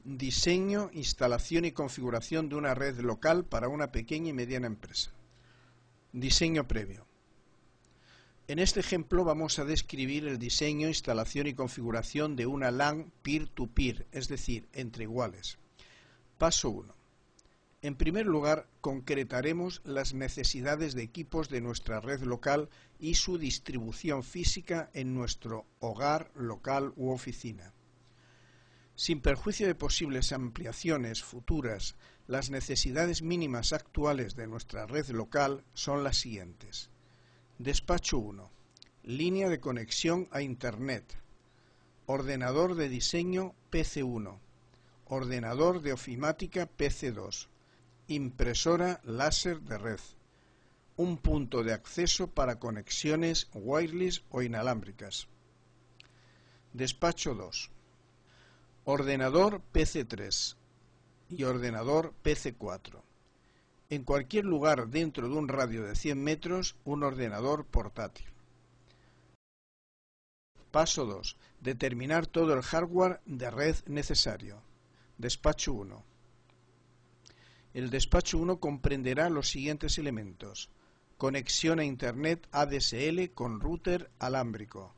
Diseño, instalación y configuración de una red local para una pequeña y mediana empresa. Diseño previo. En este ejemplo vamos a describir el diseño, instalación y configuración de una LAN peer-to-peer, es decir, entre iguales. Paso 1. En primer lugar, concretaremos las necesidades de equipos de nuestra red local y su distribución física en nuestro hogar, local u oficina. Sin perjuicio de posibles ampliaciones futuras, las necesidades mínimas actuales de nuestra red local son las siguientes. Despacho 1. Línea de conexión a Internet. Ordenador de diseño PC1. Ordenador de ofimática PC2. Impresora láser de red. Un punto de acceso para conexiones wireless o inalámbricas. Despacho 2. Ordenador PC3 y ordenador PC4. En cualquier lugar dentro de un radio de 100 metros, un ordenador portátil. Paso 2. Determinar todo el hardware de red necesario. Despacho 1. El despacho 1 comprenderá los siguientes elementos: conexión a Internet ADSL con router alámbrico,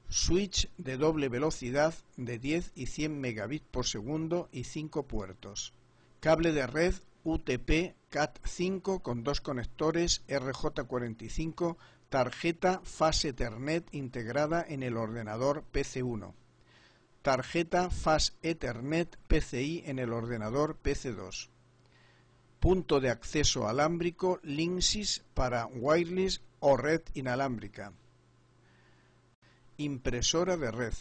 switch de doble velocidad de 10 y 100 megabits por segundo y 5 puertos, cable de red UTP Cat5 con 2 conectores RJ45, tarjeta Fast Ethernet integrada en el ordenador PC1, tarjeta Fast Ethernet PCI en el ordenador PC2, punto de acceso alámbrico Linksys para wireless o red inalámbrica, impresora de red.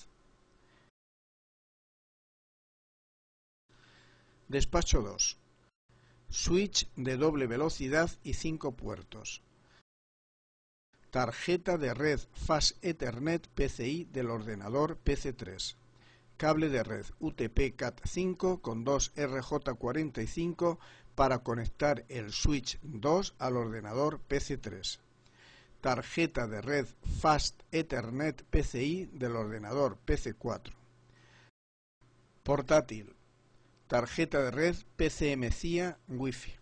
Despacho 2. Switch de doble velocidad y 5 puertos. Tarjeta de red Fast Ethernet PCI del ordenador PC3. Cable de red UTP Cat5 con 2 RJ45 para conectar el switch 2 al ordenador PC3. Tarjeta de red Fast Ethernet PCI del ordenador PC4. Portátil. Tarjeta de red PCMCIA Wi-Fi.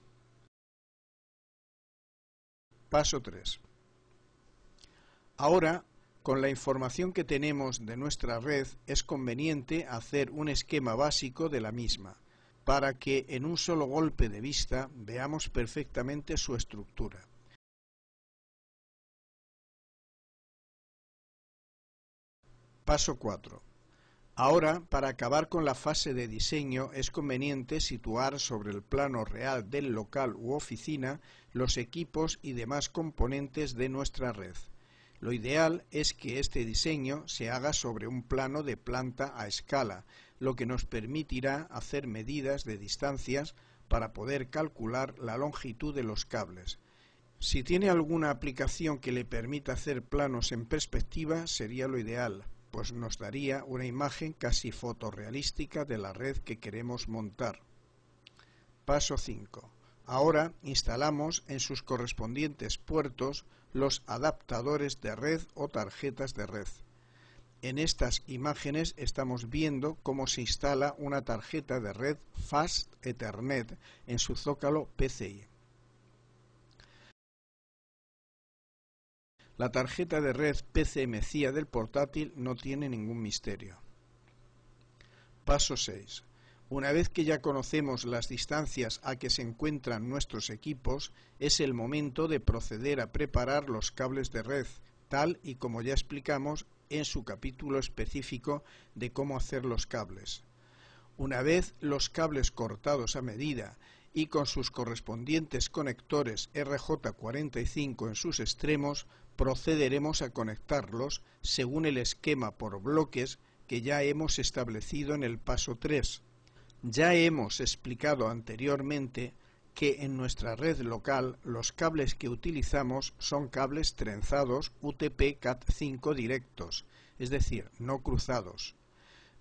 Paso 3. Ahora, con la información que tenemos de nuestra red, es conveniente hacer un esquema básico de la misma, para que en un solo golpe de vista veamos perfectamente su estructura. Paso 4. Ahora, para acabar con la fase de diseño, es conveniente situar sobre el plano real del local u oficina los equipos y demás componentes de nuestra red. Lo ideal es que este diseño se haga sobre un plano de planta a escala, lo que nos permitirá hacer medidas de distancias para poder calcular la longitud de los cables. Si tiene alguna aplicación que le permita hacer planos en perspectiva, sería lo ideal, pues nos daría una imagen casi fotorrealística de la red que queremos montar. Paso 5. Ahora instalamos en sus correspondientes puertos los adaptadores de red o tarjetas de red. En estas imágenes estamos viendo cómo se instala una tarjeta de red Fast Ethernet en su zócalo PCI. La tarjeta de red PCMCIA del portátil no tiene ningún misterio. Paso 6. Una vez que ya conocemos las distancias a que se encuentran nuestros equipos, es el momento de proceder a preparar los cables de red, tal y como ya explicamos en su capítulo específico de cómo hacer los cables. Una vez los cables cortados a medida y con sus correspondientes conectores RJ45 en sus extremos, procederemos a conectarlos según el esquema por bloques que ya hemos establecido en el paso 3. Ya hemos explicado anteriormente que en nuestra red local los cables que utilizamos son cables trenzados UTP Cat5 directos, es decir, no cruzados.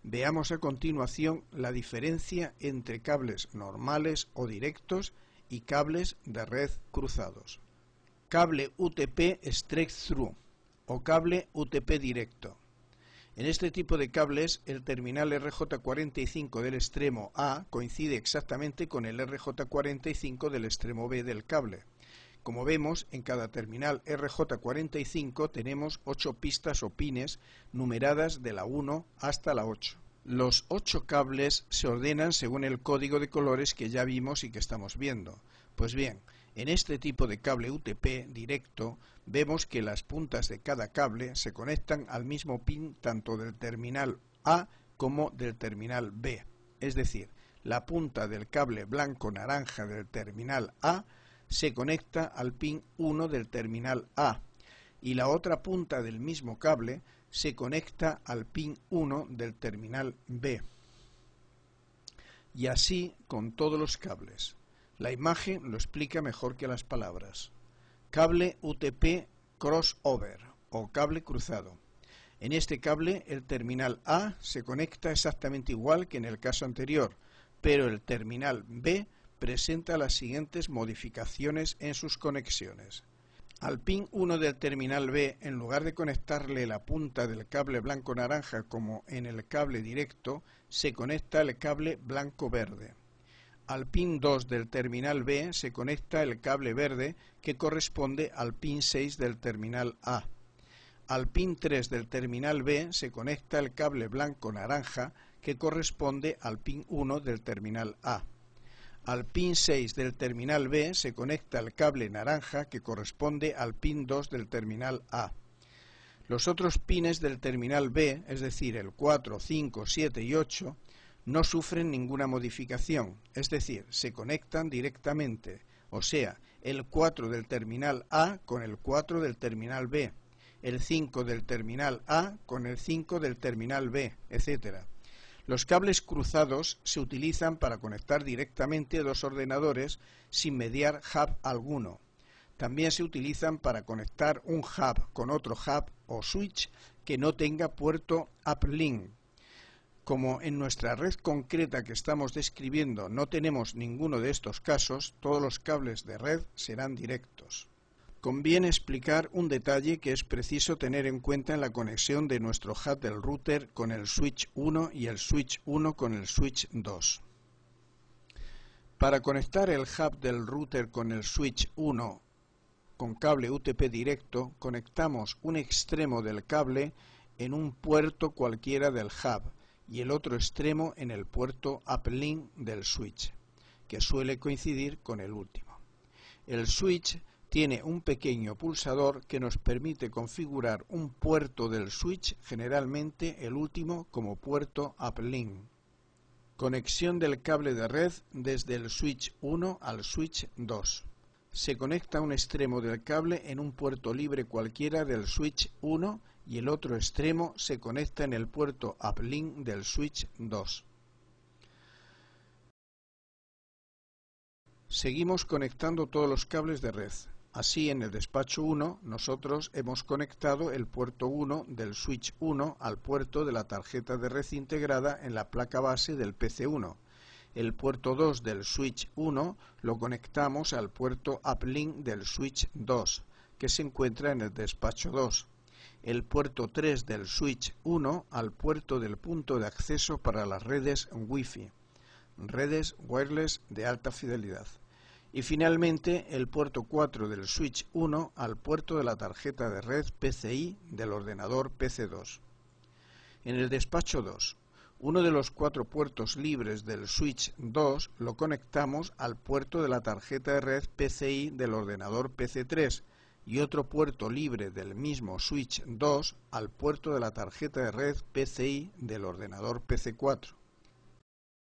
Veamos a continuación la diferencia entre cables normales o directos y cables de red cruzados. Cable UTP Straight Through o cable UTP directo. En este tipo de cables, el terminal RJ45 del extremo A coincide exactamente con el RJ45 del extremo B del cable. Como vemos, en cada terminal RJ45 tenemos 8 pistas o pines numeradas de la 1 hasta la 8. Los 8 cables se ordenan según el código de colores que ya vimos y que estamos viendo. Pues bien, en este tipo de cable UTP directo vemos que las puntas de cada cable se conectan al mismo pin tanto del terminal A como del terminal B. Es decir, la punta del cable blanco-naranja del terminal A se conecta al pin 1 del terminal A y la otra punta del mismo cable se conecta al pin 1 del terminal B. Y así con todos los cables. La imagen lo explica mejor que las palabras. Cable UTP crossover o cable cruzado. En este cable el terminal A se conecta exactamente igual que en el caso anterior, pero el terminal B presenta las siguientes modificaciones en sus conexiones. Al pin 1 del terminal B, en lugar de conectarle la punta del cable blanco-naranja como en el cable directo, se conecta el cable blanco-verde. Al pin 2 del terminal B se conecta el cable verde que corresponde al pin 6 del terminal A. Al pin 3 del terminal B se conecta el cable blanco-naranja que corresponde al pin 1 del terminal A. Al pin 6 del terminal B se conecta el cable naranja que corresponde al pin 2 del terminal A. Los otros pines del terminal B, es decir, el 4, 5, 7 y 8, no sufren ninguna modificación, es decir, se conectan directamente, o sea, el 4 del terminal A con el 4 del terminal B, el 5 del terminal A con el 5 del terminal B, etc. Los cables cruzados se utilizan para conectar directamente dos ordenadores sin mediar hub alguno. También se utilizan para conectar un hub con otro hub o switch que no tenga puerto uplink. Como en nuestra red concreta que estamos describiendo no tenemos ninguno de estos casos, todos los cables de red serán directos. Conviene explicar un detalle que es preciso tener en cuenta en la conexión de nuestro hub del router con el switch 1 y el switch 1 con el switch 2. Para conectar el hub del router con el switch 1 con cable UTP directo, conectamos un extremo del cable en un puerto cualquiera del hub y el otro extremo en el puerto uplink del switch, que suele coincidir con el último. El switch tiene un pequeño pulsador que nos permite configurar un puerto del switch, generalmente el último como puerto uplink. Conexión del cable de red desde el switch 1 al switch 2. Se conecta un extremo del cable en un puerto libre cualquiera del switch 1 y el otro extremo se conecta en el puerto uplink del switch 2. Seguimos conectando todos los cables de red. Así, en el despacho 1, nosotros hemos conectado el puerto 1 del switch 1 al puerto de la tarjeta de red integrada en la placa base del PC1. El puerto 2 del switch 1 lo conectamos al puerto uplink del switch 2, que se encuentra en el despacho 2. El puerto 3 del switch 1 al puerto del punto de acceso para las redes Wi-Fi, redes wireless de alta fidelidad. Y finalmente el puerto 4 del switch 1 al puerto de la tarjeta de red PCI del ordenador PC2. En el despacho 2, uno de los 4 puertos libres del switch 2 lo conectamos al puerto de la tarjeta de red PCI del ordenador PC3 y otro puerto libre del mismo switch 2 al puerto de la tarjeta de red PCI del ordenador PC4.